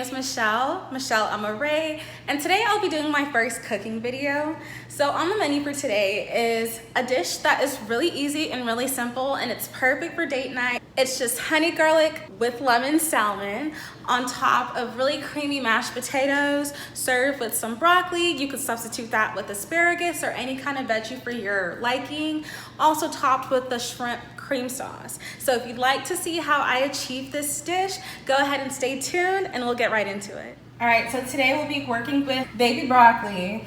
name is Michelle Amoré, and today I'll be doing my first cooking video. So on the menu for today is a dish that is really easy and really simple, and it's perfect for date night. It's just honey garlic with lemon salmon on top of really creamy mashed potatoes, served with some broccoli. You could substitute that with asparagus or any kind of veggie for your liking. Also topped with the shrimp cream sauce. So if you'd like to see how I achieve this dish, go ahead and stay tuned and we'll get right into it. All right, so today we'll be working with baby broccoli,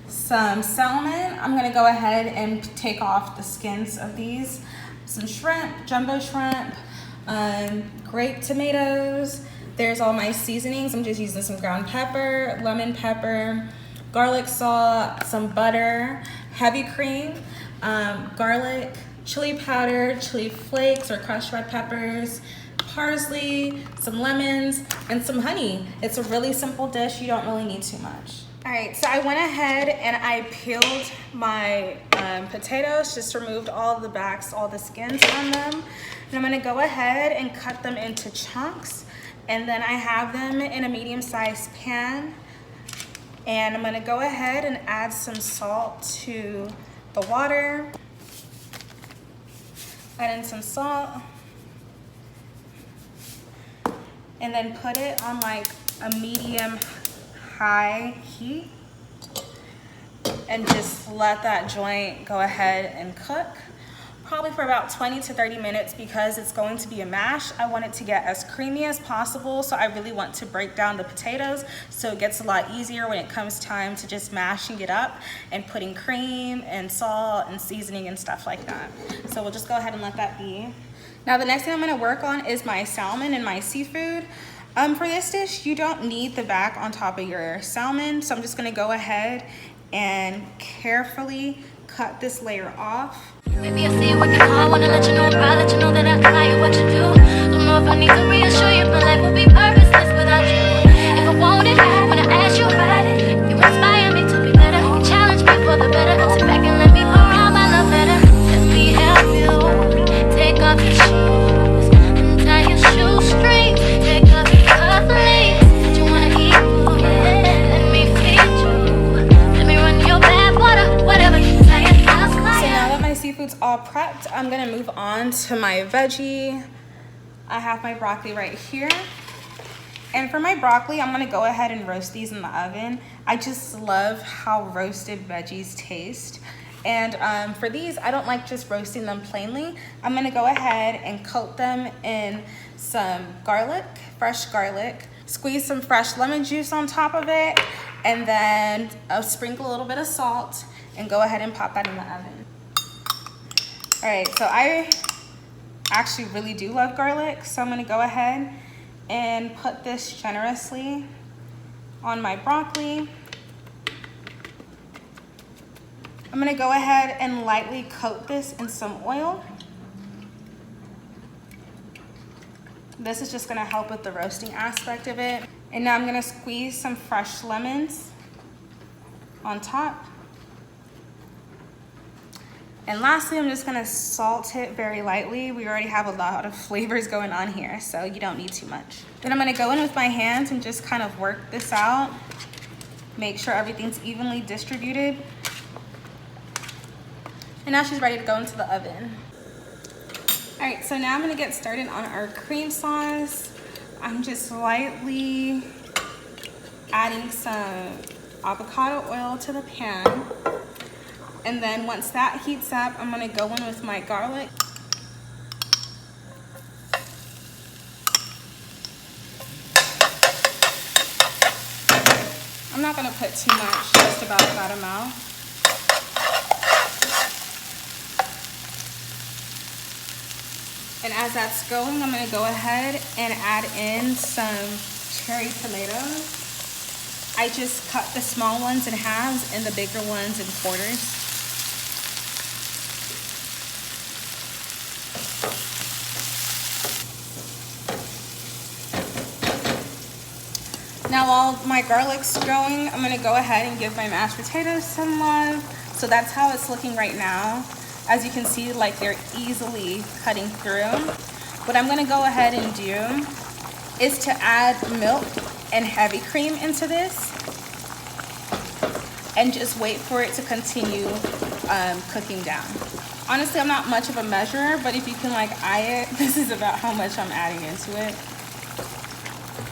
some salmon. I'm gonna go ahead and take off the skins of these, some shrimp, jumbo shrimp, grape tomatoes. There's all my seasonings. I'm just using some ground pepper, lemon pepper, garlic salt, some butter, heavy cream, garlic, chili powder, chili flakes or crushed red peppers, parsley, some lemons, and some honey. It's a really simple dish. You don't really need too much. All right, so I went ahead and I peeled my potatoes, just removed all the backs, all the skins on them. And I'm gonna go ahead and cut them into chunks. And then I have them in a medium-sized pan. And I'm gonna go ahead and add some salt to the water. Add in some salt. And then put it on like a medium-high heat. And just let that joint go ahead and cook. Probably for about 20 to 30 minutes because it's going to be a mash. I want it to get as creamy as possible, so I really want to break down the potatoes so it gets a lot easier when it comes time to just mashing it up and putting cream and salt and seasoning and stuff like that. So we'll just go ahead and let that be. Now the next thing I'm gonna work on is my salmon and my seafood. For this dish, you don't need the back on top of your salmon, so I'm just gonna go ahead and carefully cut this layer off. Maybe I see you working hard, wanna let you know, I'll let you know that I like what you do. Don't know if I need to reassure you, my life would be purposeless without you. If I want it, when I ask you about it, you inspire me to be better. You challenge me for the better. Sit back and let me pour out my love letter. Let me help you. Take off your shoes, untie your shoestrings. Take off your cufflinks. Did you wanna eat? Oh yeah, let me feed you. Let me run your bath water, whatever you say. Seafood's all prepped. I'm gonna move on to my veggie. I have my broccoli right here. And for my broccoli, I'm gonna go ahead and roast these in the oven. I just love how roasted veggies taste. And for these, I don't like just roasting them plainly. I'm gonna go ahead and coat them in some garlic, fresh garlic, squeeze some fresh lemon juice on top of it, and then sprinkle a little bit of salt and go ahead and pop that in the oven. All right, so I actually really do love garlic, so I'm gonna go ahead and put this generously on my broccoli. I'm gonna go ahead and lightly coat this in some oil. This is just gonna help with the roasting aspect of it. And now I'm gonna squeeze some fresh lemons on top. And lastly, I'm just gonna salt it very lightly. We already have a lot of flavors going on here, so you don't need too much. Then I'm gonna go in with my hands and just kind of work this out. Make sure everything's evenly distributed. And now she's ready to go into the oven. All right, so now I'm gonna get started on our cream sauce. I'm just lightly adding some avocado oil to the pan. And then once that heats up, I'm gonna go in with my garlic. I'm not gonna put too much, just about that amount. And as that's going, I'm gonna go ahead and add in some cherry tomatoes. I just cut the small ones in halves and the bigger ones in quarters. Now while my garlic's going, I'm gonna go ahead and give my mashed potatoes some love. So that's how it's looking right now. As you can see, like they're easily cutting through. What I'm gonna go ahead and do is to add milk and heavy cream into this and just wait for it to continue cooking down. Honestly, I'm not much of a measurer, but if you can like eye it, this is about how much I'm adding into it.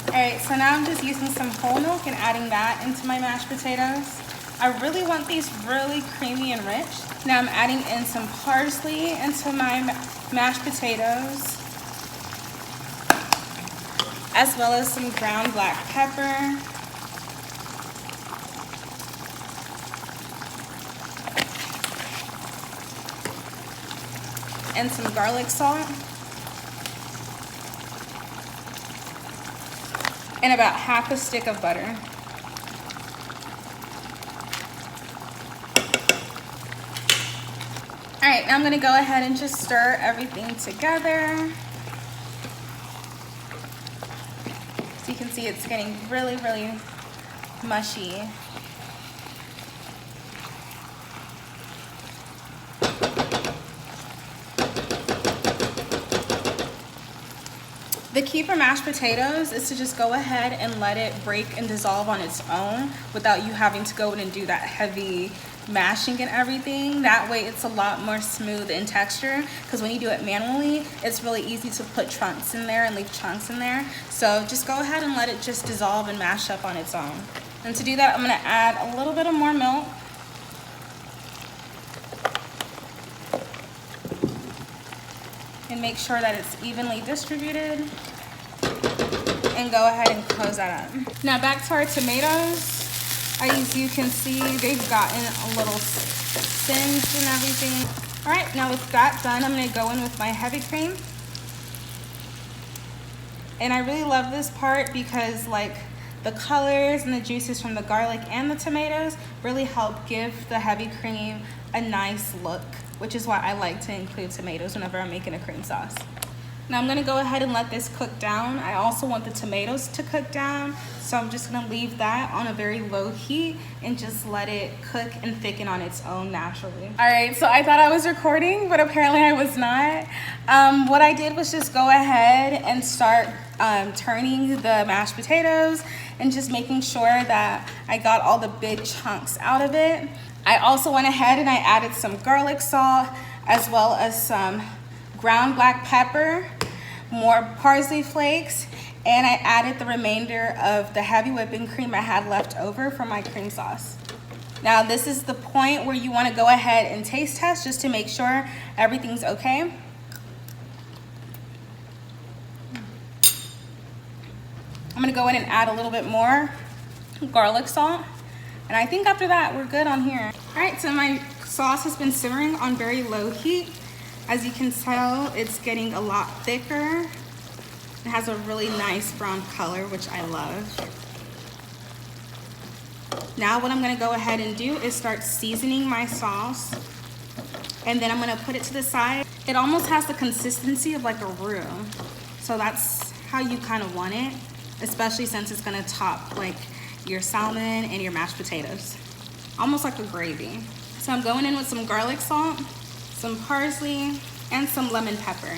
All right, so now I'm just using some whole milk and adding that into my mashed potatoes. I really want these really creamy and rich. Now I'm adding in some parsley into my mashed potatoes, as well as some ground black pepper. And some garlic salt. And about half a stick of butter. All right, now I'm gonna go ahead and just stir everything together. So you can see it's getting really, really mushy. The key for mashed potatoes is to just go ahead and let it break and dissolve on its own without you having to go in and do that heavy mashing and everything. That way it's a lot more smooth in texture, because when you do it manually, it's really easy to put chunks in there and leave chunks in there. So just go ahead and let it just dissolve and mash up on its own. And to do that, I'm gonna add a little bit of more milk. And make sure that it's evenly distributed. And go ahead and close that up. Now back to our tomatoes. As you can see, they've gotten a little singed and everything. All right, now with that done, I'm gonna go in with my heavy cream. And I really love this part because like the colors and the juices from the garlic and the tomatoes really help give the heavy cream a nice look, which is why I like to include tomatoes whenever I'm making a cream sauce. Now I'm gonna go ahead and let this cook down. I also want the tomatoes to cook down, so I'm just gonna leave that on a very low heat and just let it cook and thicken on its own naturally. All right, so I thought I was recording, but apparently I was not. What I did was just go ahead and start turning the mashed potatoes and just making sure that I got all the big chunks out of it. I also went ahead and I added some garlic salt, as well as some ground black pepper, more parsley flakes, and I added the remainder of the heavy whipping cream I had left over from my cream sauce. Now this is the point where you want to go ahead and taste test just to make sure everything's okay. I'm gonna go in and add a little bit more garlic salt. And I think after that, we're good on here. All right, so my sauce has been simmering on very low heat. As you can tell, it's getting a lot thicker. It has a really nice brown color, which I love. Now what I'm gonna go ahead and do is start seasoning my sauce. And then I'm gonna put it to the side. It almost has the consistency of like a roux. So that's how you kind of want it, especially since it's gonna top like your salmon and your mashed potatoes. Almost like a gravy. So I'm going in with some garlic salt, some parsley, and some lemon pepper.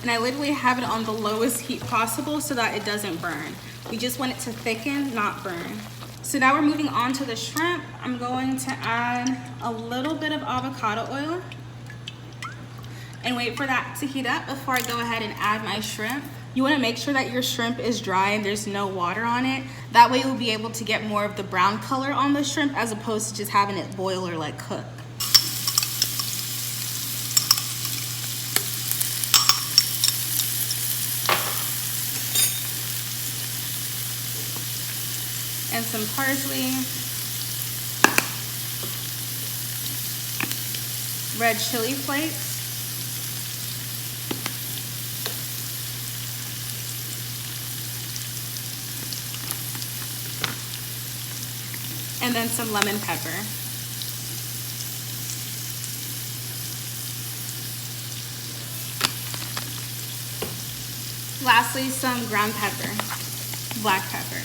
And I literally have it on the lowest heat possible so that it doesn't burn. We just want it to thicken, not burn. So now we're moving on to the shrimp. I'm going to add a little bit of avocado oil and wait for that to heat up before I go ahead and add my shrimp. You want to make sure that your shrimp is dry and there's no water on it. That way you'll be able to get more of the brown color on the shrimp as opposed to just having it boil or like cook. And some parsley, red chili flakes, and then some lemon pepper. Lastly, some ground pepper, black pepper.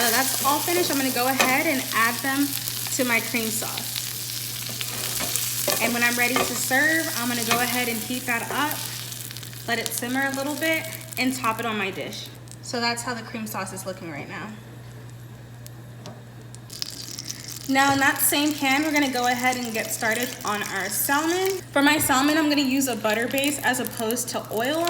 that's all finished, I'm gonna go ahead and add them to my cream sauce. And when I'm ready to serve, I'm gonna go ahead and heat that up, let it simmer a little bit, and top it on my dish. So that's how the cream sauce is looking right now. Now in that same pan, we're gonna go ahead and get started on our salmon. For my salmon, I'm gonna use a butter base as opposed to oil.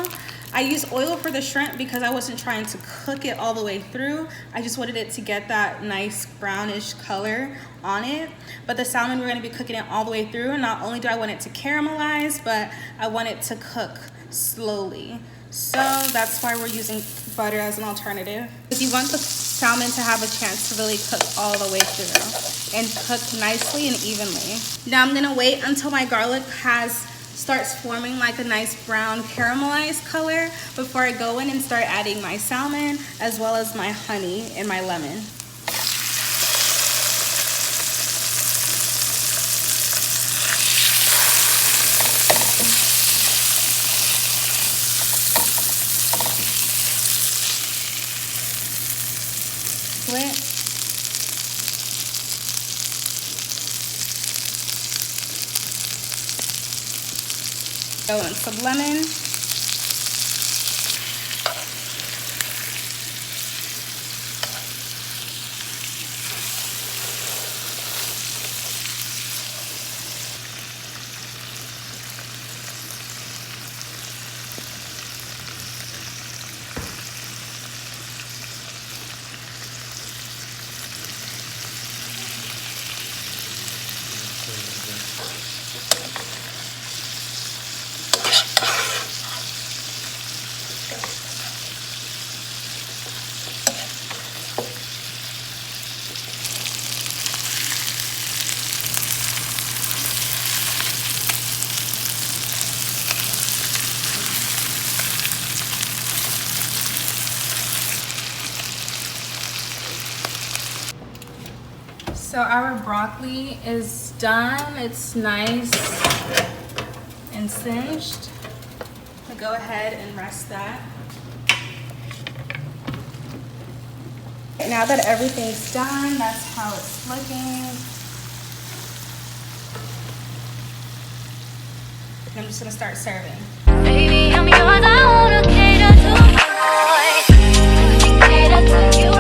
I use oil for the shrimp because I wasn't trying to cook it all the way through. I just wanted it to get that nice brownish color on it. But the salmon, we're gonna be cooking it all the way through. And not only do I want it to caramelize, but I want it to cook slowly. So that's why we're using butter as an alternative. If you want the salmon to have a chance to really cook all the way through and cook nicely and evenly. Now I'm gonna wait until my garlic starts forming like a nice brown caramelized color before I go in and start adding my salmon as well as my honey and my lemon. Throw in some lemon. So our broccoli is done. It's nice and singed. I'll go ahead and rest that. Now that everything's done, that's how it's looking. I'm just gonna start serving. Baby, I'm yours, I wanna cater to you, boy. Let me cater to you.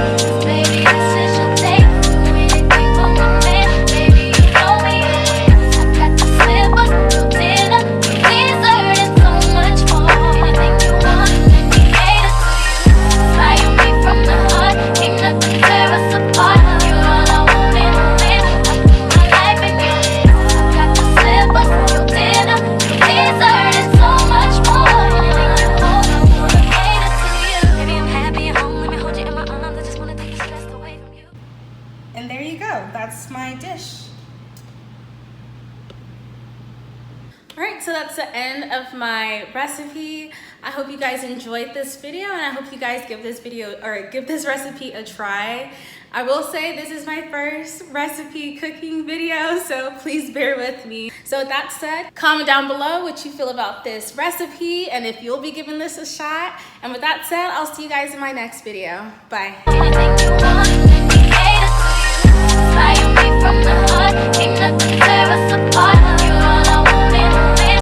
Baby, this is your day. Do anything for my man. Baby, you know me. I got the slippers, your dinner, your dessert, and so much more. Anything you want, let me cater to you. Inspire me from the heart. Ain't nothing tear us apart. You're all I want in a man. I put my life in you. I got the slippers, your dinner, your dessert, and so much more. Anything you want, I wanna cater to you. Baby, I'm happy at home. Let me hold you in my arms. I just wanna take the stress away from you. And there you go, that's my dish. All right, so that's the end of my recipe. I hope you guys enjoyed this video, and I hope you guys give this recipe a try. I will say this is my first recipe cooking video, so please bear with me. So with that said, comment down below what you feel about this recipe and if you'll be giving this a shot. And with that said, I'll see you guys in my next video. Bye. Anything you want, let me